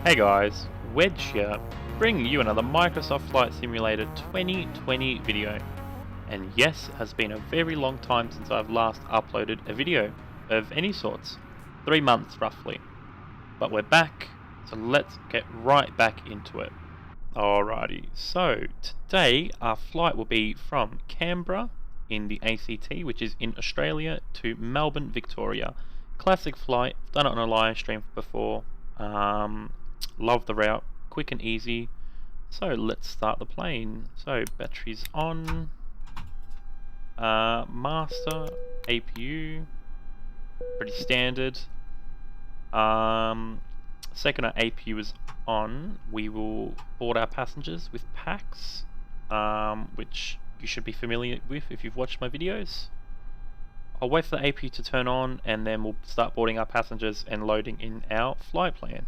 Hey guys, Wedge here, bringing you another Microsoft Flight Simulator 2020 video. And yes, it has been a very long time since I've last uploaded a video of any sorts. 3 months roughly. But we're back, so let's get right back into it. Alrighty, so today our flight will be from Canberra in the ACT, which is in Australia, to Melbourne, Victoria. Classic flight, done it on a live stream before. Love the route, quick and easy. So let's start the plane. So batteries on, master, APU, pretty standard. Second our APU is on, we will board our passengers with packs, which you should be familiar with if you've watched my videos. I'll wait for the APU to turn on and then we'll start boarding our passengers and loading in our flight plan.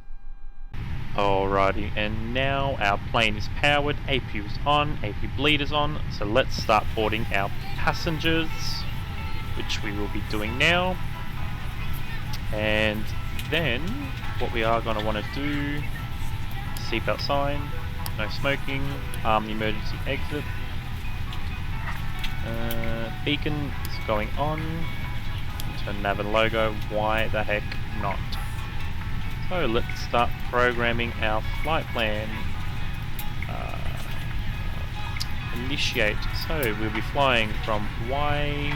Alrighty, and now our plane is powered, APU is on, APU bleed is on, so let's start boarding our passengers, which we will be doing now. And then, what we are going to want to do, seatbelt sign, no smoking, the emergency exit, beacon is going on, turn nav and logo, why the heck not? So let's start programming our flight plan. Initiate. So we'll be flying from YSCB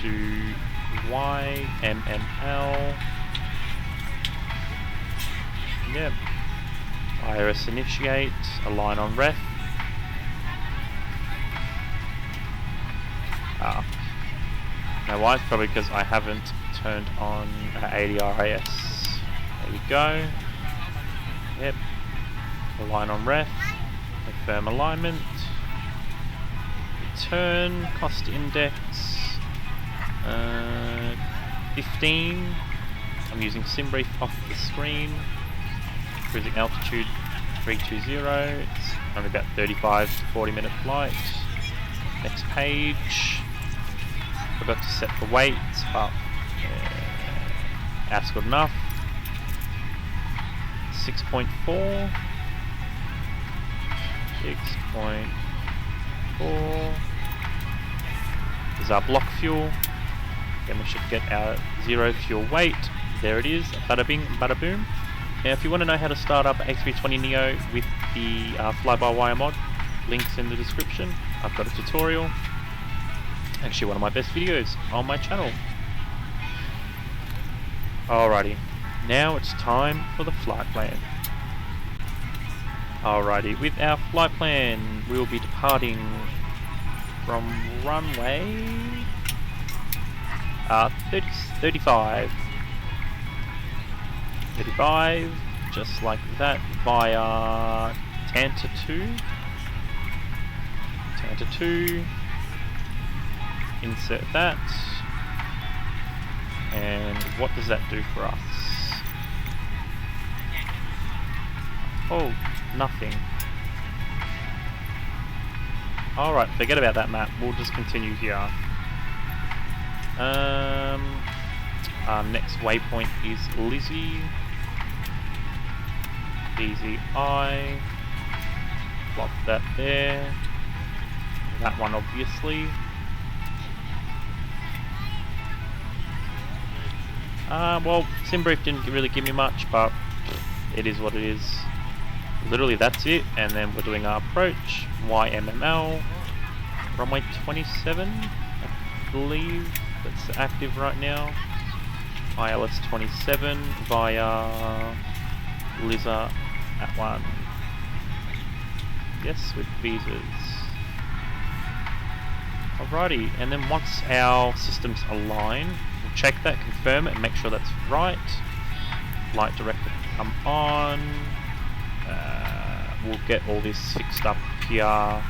to YMML. Yep. IRS initiate. Align on ref. Now why? It's probably because I haven't turned on ADRIS. There we go. Yep. Align on ref. Confirm alignment. Return. Cost index. 15. I'm using SimBrief off the screen. Cruising altitude 320. It's only about 35 to 40 minute flight. Next page. Forgot to set the weights, but that's good enough. 6.4. 6.4. Is our block fuel. Then we should get our zero fuel weight. There it is. Bada bing, bada boom. Now, if you want to know how to start up A320neo with the fly-by-wire mod, links in the description. I've got a tutorial. Actually, one of my best videos on my channel. Alrighty, now it's time for the flight plan. Alrighty, with our flight plan, we will be departing from runway 35. 35, just like that, via Tanta 2. Tanta 2. Insert that, and what does that do for us? Oh, nothing. Alright, forget about that map, we'll just continue here. Our next waypoint is Lizzie. DZI. Plot that there. That one obviously. Well, SimBrief didn't really give me much, but it is what it is. Literally that's it, and then we're doing our approach, YMML, runway 27, I believe, that's active right now, ILS 27 via Liza at 1, yes, with visas. Alrighty, and then once our systems align, we'll check that, confirm it, and make sure that's right. Flight director come on. We'll get all this fixed up here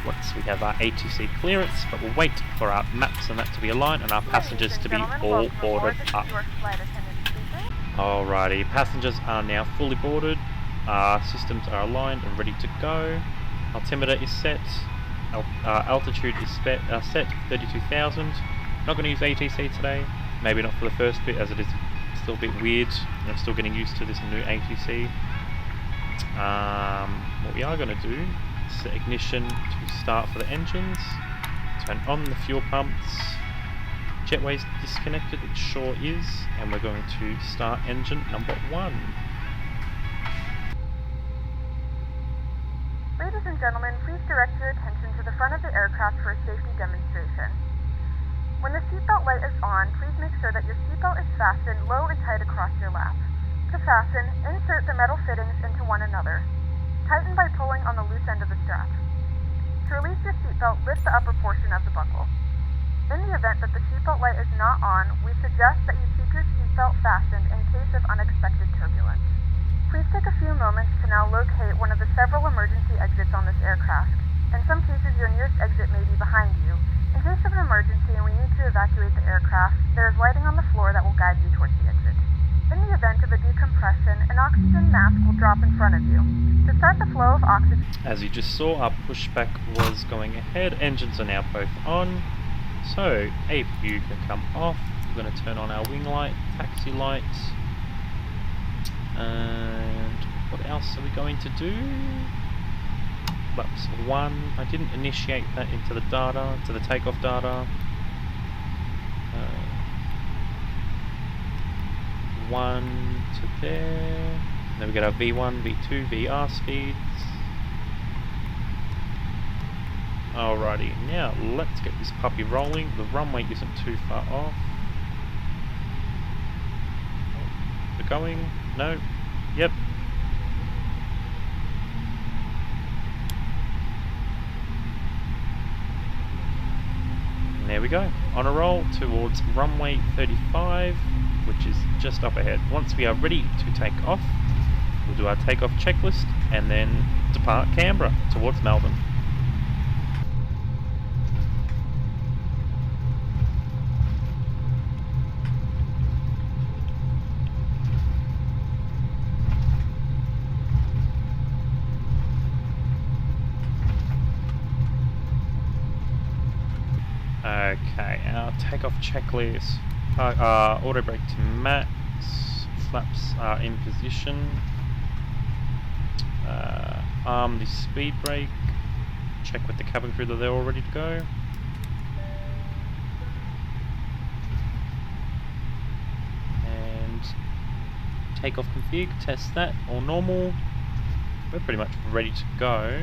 once we have our ATC clearance, but we'll wait for our maps and that to be aligned and our passengers to be all boarded up. Alrighty, passengers are now fully boarded. Systems are aligned and ready to go. Altimeter is set. altitude is set 32,000. Not going to use ATC today, maybe not for the first bit, as it is still a bit weird. I'm still getting used to this new ATC. What we are going to do is set ignition to start for the engines, turn on the fuel pumps. Jetway's disconnected, it sure is, and we're going to start engine number 1. Ladies and gentlemen, please direct your attention to the front of the aircraft for a safety demonstration. When the seatbelt light is on, please make sure that your seatbelt is fastened low and tight across your lap. To fasten, insert the metal fittings into one another. Tighten by pulling on the loose end of the strap. To release your seatbelt, lift the upper portion of the buckle. In the event that the seatbelt light is not on, we suggest that you keep your seatbelt fastened in case of unexpected turbulence. Please take a few moments to now locate one of the several emergency exits on this aircraft. In some cases, your nearest exit may be behind you. In case of an emergency and we need to evacuate the aircraft, there is lighting on the floor that will guide you towards the exit. In the event of a decompression, an oxygen mask will drop in front of you. To start the flow of oxygen... As you just saw, our pushback was going ahead. Engines are now both on. So, APU can come off. We're going to turn on our wing light, taxi lights. And what else are we going to do? Flaps 1. I didn't initiate that into the data, to the takeoff data. 1 to there. Then we get our V1, V2, VR speeds. Alrighty, now let's get this puppy rolling. The runway isn't too far off. We're going. No. Yep. And there we go. On a roll towards runway 35, which is just up ahead. Once we are ready to take off, we'll do our takeoff checklist and then depart Canberra towards Melbourne. Okay, our takeoff checklist. Auto brake to max. Flaps are in position. Arm the speed brake. Check with the cabin crew that they're all ready to go. And takeoff config. Test that. All normal. We're pretty much ready to go.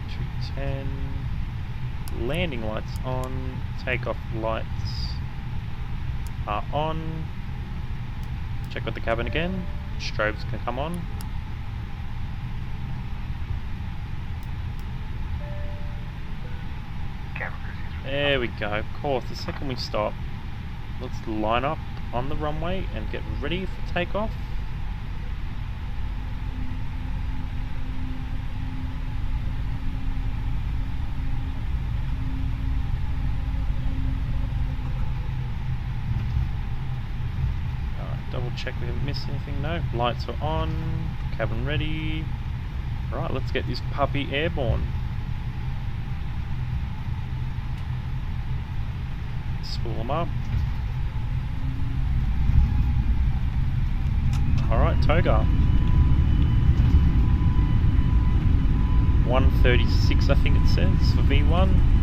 210. Landing lights on, takeoff lights are on. Check with the cabin again. Strobes can come on. There we go. Of course, the second we stop, let's line up on the runway and get ready for takeoff. Double check we haven't missed anything. No, lights are on, cabin ready. Right, let's get this puppy airborne. Spool them up. Alright, toga. 136 I think it says for V1.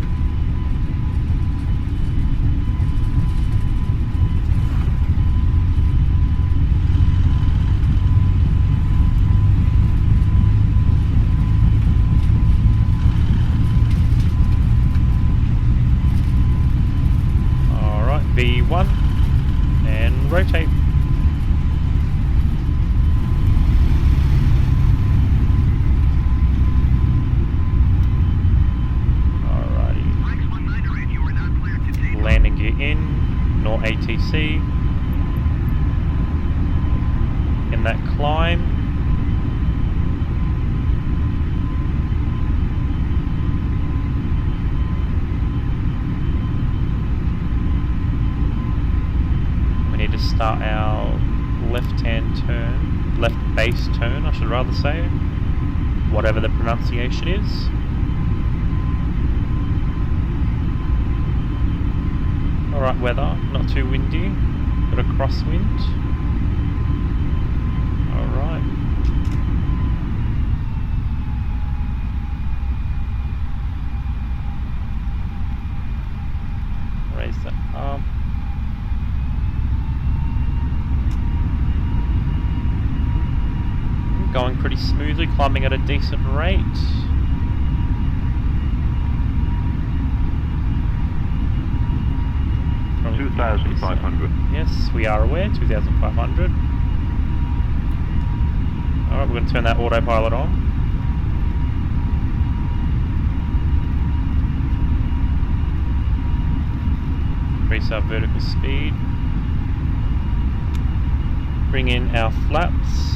V1 and rotate. Alrighty. Landing gear in, nor ATC. In that climb. Start our left base turn, I should rather say. whatever the pronunciation is. Alright weather, not too windy, got a crosswind. Alright. Raise that up. Going pretty smoothly, climbing at a decent rate. Probably 2,500. Yes, we are aware, 2,500. Alright, we're going to turn that autopilot on. Increase our vertical speed. Bring in our flaps.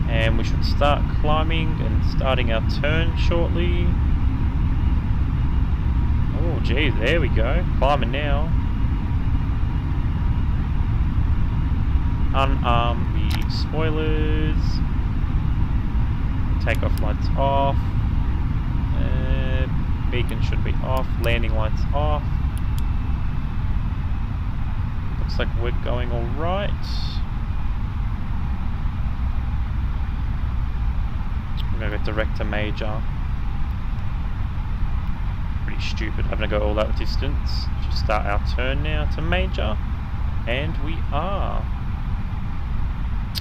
And we should start climbing and starting our turn shortly. Oh gee, there we go. Climbing now. Unarm the spoilers. Takeoff lights off. Beacon should be off. Landing lights off. Looks like we're going alright. I'm going to go direct to major. Pretty stupid having to go all that distance. Just start our turn now to major. And we are.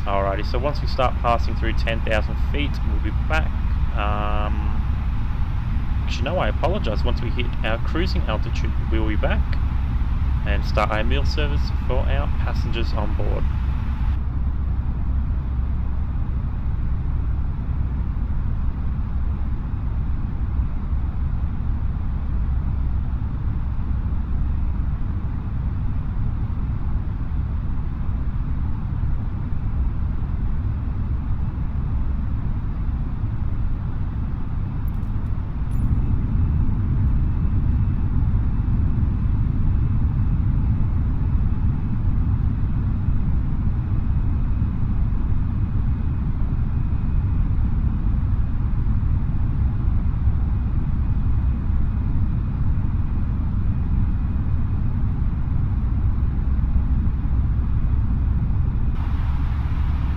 Alrighty, so once we start passing through 10,000 feet, we'll be back. Actually, no, I apologise. Once we hit our cruising altitude, we will be back and start our meal service for our passengers on board.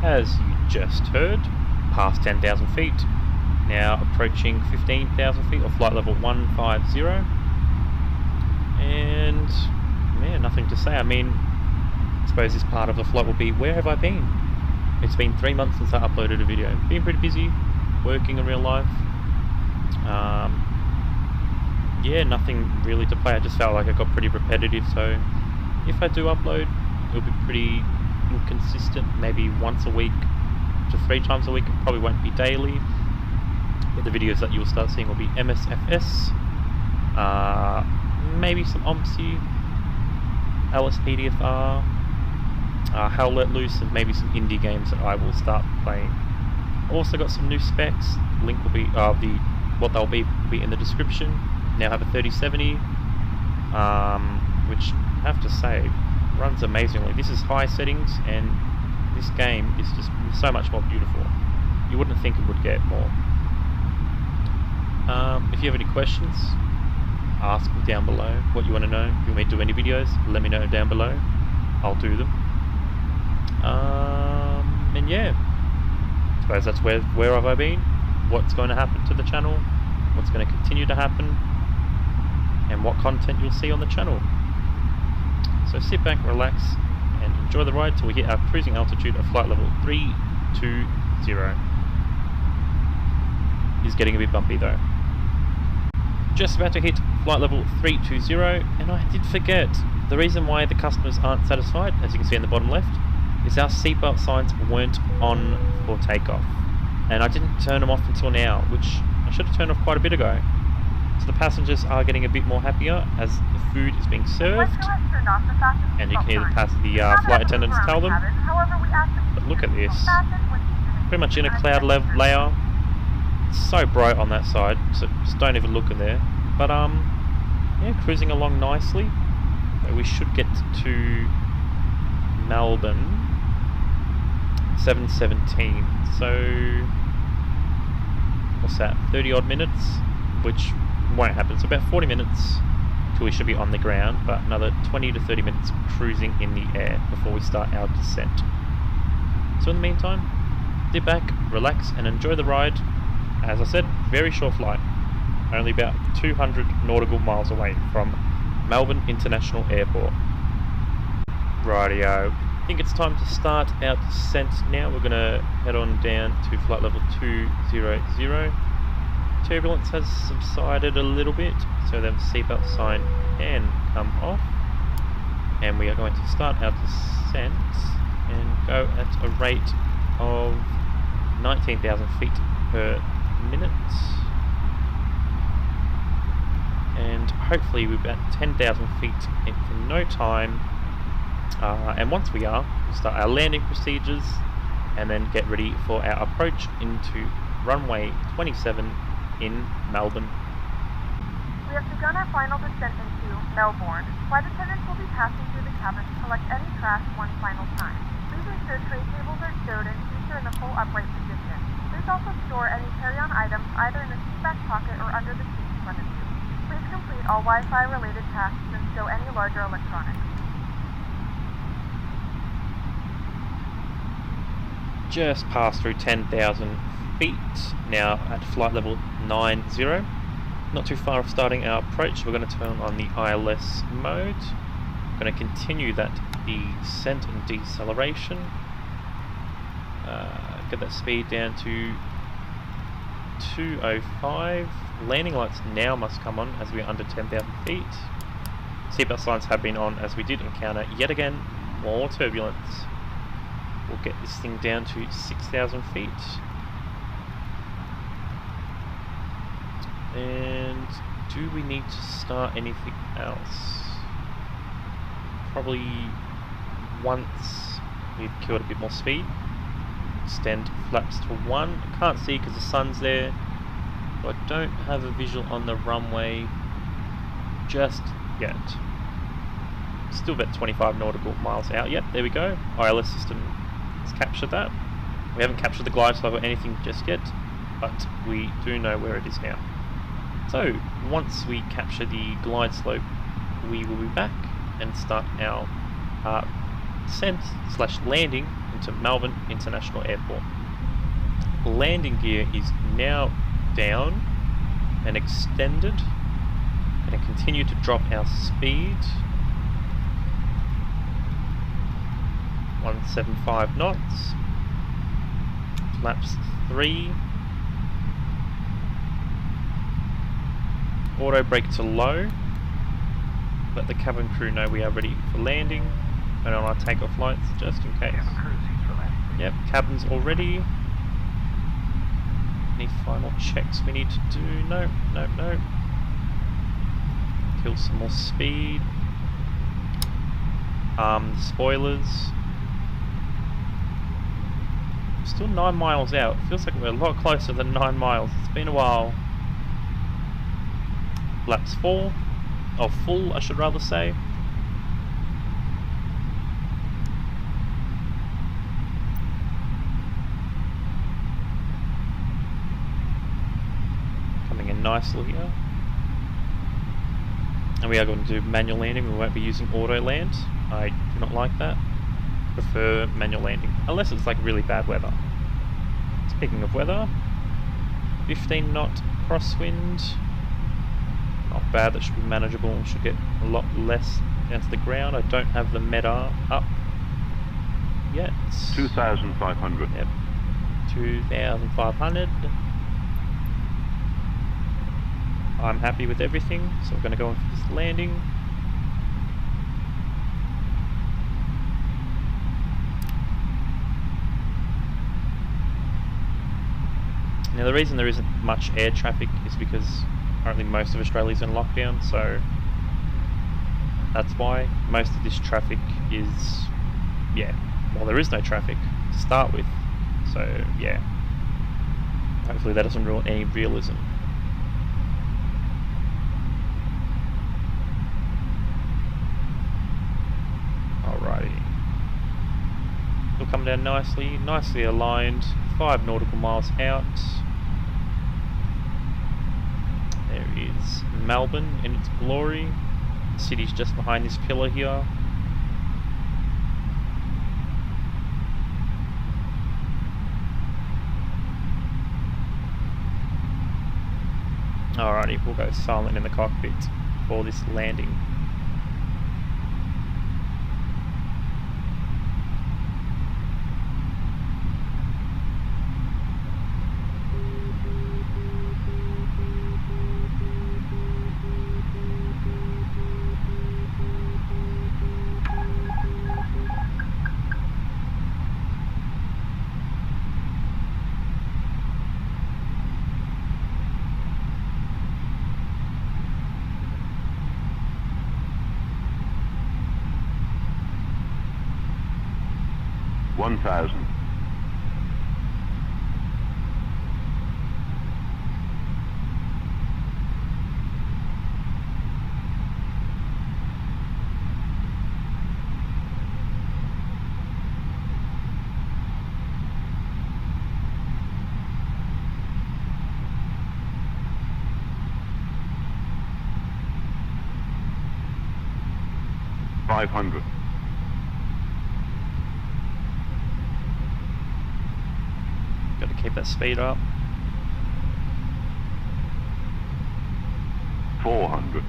As you just heard, past 10,000 feet, now approaching 15,000 feet, or flight level 150, and yeah, nothing to say. I mean, I suppose this part of the flight will be, where have I been? It's been 3 months since I uploaded a video. Been pretty busy, working in real life. Yeah, nothing really to play. I just felt like it got pretty repetitive, so if I do upload, it'll be pretty inconsistent, maybe once a week to 3 times a week. It probably won't be daily, but the videos that you'll start seeing will be MSFS, maybe some OMSI, LSPDFR, Hell Let Loose, and maybe some indie games that I will start playing. Also got some new specs. Link will be what they'll be in the description. Now have a 3070, which I have to say runs amazingly. This is high settings, and this game is just so much more beautiful. You wouldn't think it would get more. If you have any questions, ask me down below what you want to know. If you want me to do any videos, let me know down below. I'll do them. And yeah, I suppose that's where have I been, what's going to happen to the channel, what's going to continue to happen, and what content you'll see on the channel. So sit back, relax, and enjoy the ride till we hit our cruising altitude of flight level 320. It's getting a bit bumpy though. Just about to hit flight level 320, and I did forget, the reason why the customers aren't satisfied, as you can see in the bottom left, is our seatbelt signs weren't on for takeoff. And I didn't turn them off until now, which I should have turned off quite a bit ago. So the passengers are getting a bit more happier as the food is being served, and you can hear the flight attendants tell them. But look at this, pretty much in a cloud layer. It's so bright on that side, so just don't even look in there. But yeah, cruising along nicely. We should get to Melbourne 7:17. So us at 30 odd minutes, which won't happen. So about 40 minutes till we should be on the ground, but another 20 to 30 minutes cruising in the air before we start our descent. So in the meantime, sit back, relax, and enjoy the ride. As I said, very short flight, only about 200 nautical miles away from Melbourne International Airport. Rightio, I think it's time to start our descent now. We're going to head on down to flight level 200. Turbulence has subsided a little bit, so the seatbelt sign can come off. And we are going to start our descent and go at a rate of 19,000 feet per minute. And hopefully we're about 10,000 feet in no time. And once we are, we'll start our landing procedures and then get ready for our approach into runway 27 in Melbourne. We have begun our final descent into Melbourne. Flight attendants will be passing through the cabin to collect any trash one final time. Please ensure tray tables are stowed and seats are in the full upright position. Please also store any carry-on items either in the seat back pocket or under the seat in front of you. Please complete all Wi-Fi related tasks and stow any larger electronics. Just passed through 10,000 feet, now at flight level 90. Not too far off starting our approach. We're going to turn on the ILS mode. We're going to continue that descent and deceleration. Get that speed down to 205. Landing lights now must come on as we are under 10,000 feet. Seatbelt signs have been on as we did encounter yet again more turbulence. We'll get this thing down to 6,000 feet. And do we need to start anything else? Probably once we've killed a bit more speed. Extend flaps to 1. I can't see because the sun's there. But I don't have a visual on the runway just yet. Still about 25 nautical miles out. Yep, there we go. ILS system has captured that. We haven't captured the glide slope or anything just yet, but we do know where it is now. So, once we capture the glide slope, we will be back and start our descent / landing into Melbourne International Airport. Landing gear is now down and extended. Going to continue to drop our speed. 175 knots. Flaps 3. Auto brake to low. Let the cabin crew know we are ready for landing. And on our takeoff lights, just in case. Yep, cabin's all ready. Any final checks we need to do? No. Kill some more speed. Spoilers. Still 9 miles out. Feels like we're a lot closer than 9 miles. It's been a while. Flaps 4. Or full, I should rather say. Coming in nicely here. And we are going to do manual landing. We won't be using auto land. I do not like that. Prefer manual landing. Unless it's like really bad weather. Speaking of weather, 15 knot crosswind. Not bad, that should be manageable. We should get a lot less down to the ground. I don't have the MEDAR up yet. 2,500. Yep. 2,500. I'm happy with everything, so we're going to go in for this landing. Now the reason there isn't much air traffic is because currently most of Australia's in lockdown, so that's why most of this traffic is, well, there is no traffic to start with, so yeah, hopefully that doesn't ruin any realism. Alrighty, it'll come down nicely aligned, 5 nautical miles out. is Melbourne in its glory. The city's just behind this pillar here. Alrighty, we'll go silent in the cockpit for this landing. One thousand. $500. Got to keep that speed up. 400.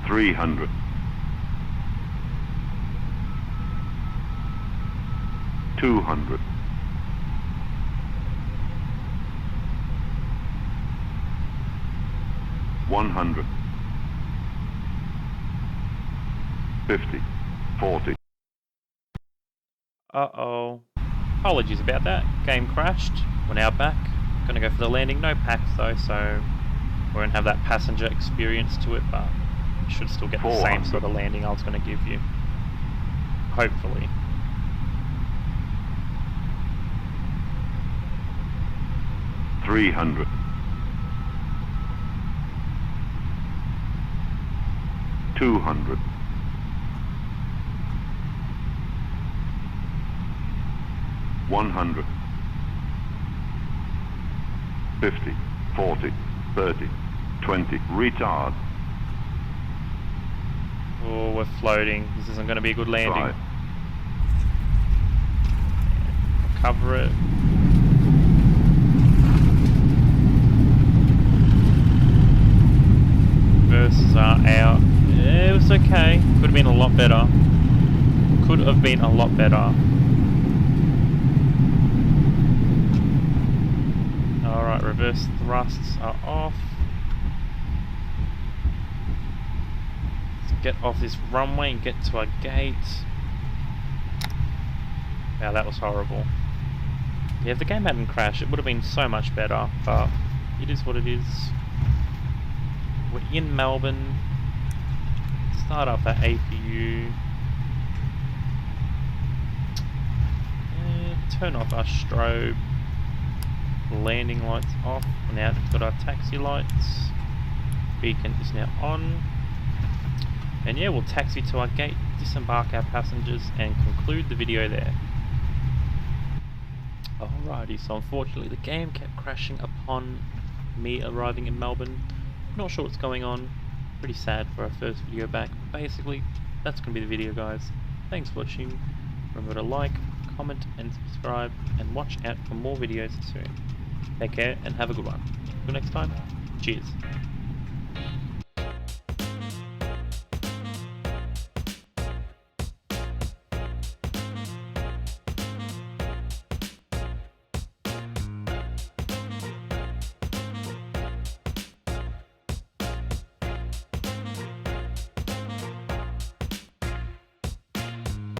300. 200. 100. 50. 40. Uh-oh. Apologies about that. Game crashed. We're now back. Gonna go for the landing. No packs though, so we won't have that passenger experience to it, but you should still get the same 400. sort of landing I was gonna give you. Hopefully. $300. 200. 100. 50. 40. 30. 20. Retard. Oh, we're floating. This isn't gonna be a good landing. 5. Cover it. Reverses are out. It was okay. Could have been a lot better. Could have been a lot better. Alright, reverse thrusts are off. Let's get off this runway and get to our gate. Wow, that was horrible. Yeah, if the game hadn't crashed, it would have been so much better, but it is what it is. We're in Melbourne. Start up that APU. Turn off our strobe. Landing lights off. Now we've got our taxi lights. Beacon is now on. And yeah, we'll taxi to our gate, disembark our passengers, and conclude the video there. Alrighty, so unfortunately the game kept crashing upon me arriving in Melbourne. Not sure what's going on. Pretty sad for our first video back. Basically, that's going to be the video, guys. Thanks for watching. Remember to like, comment, and subscribe, and watch out for more videos soon. Take care and have a good one. Until next time, cheers.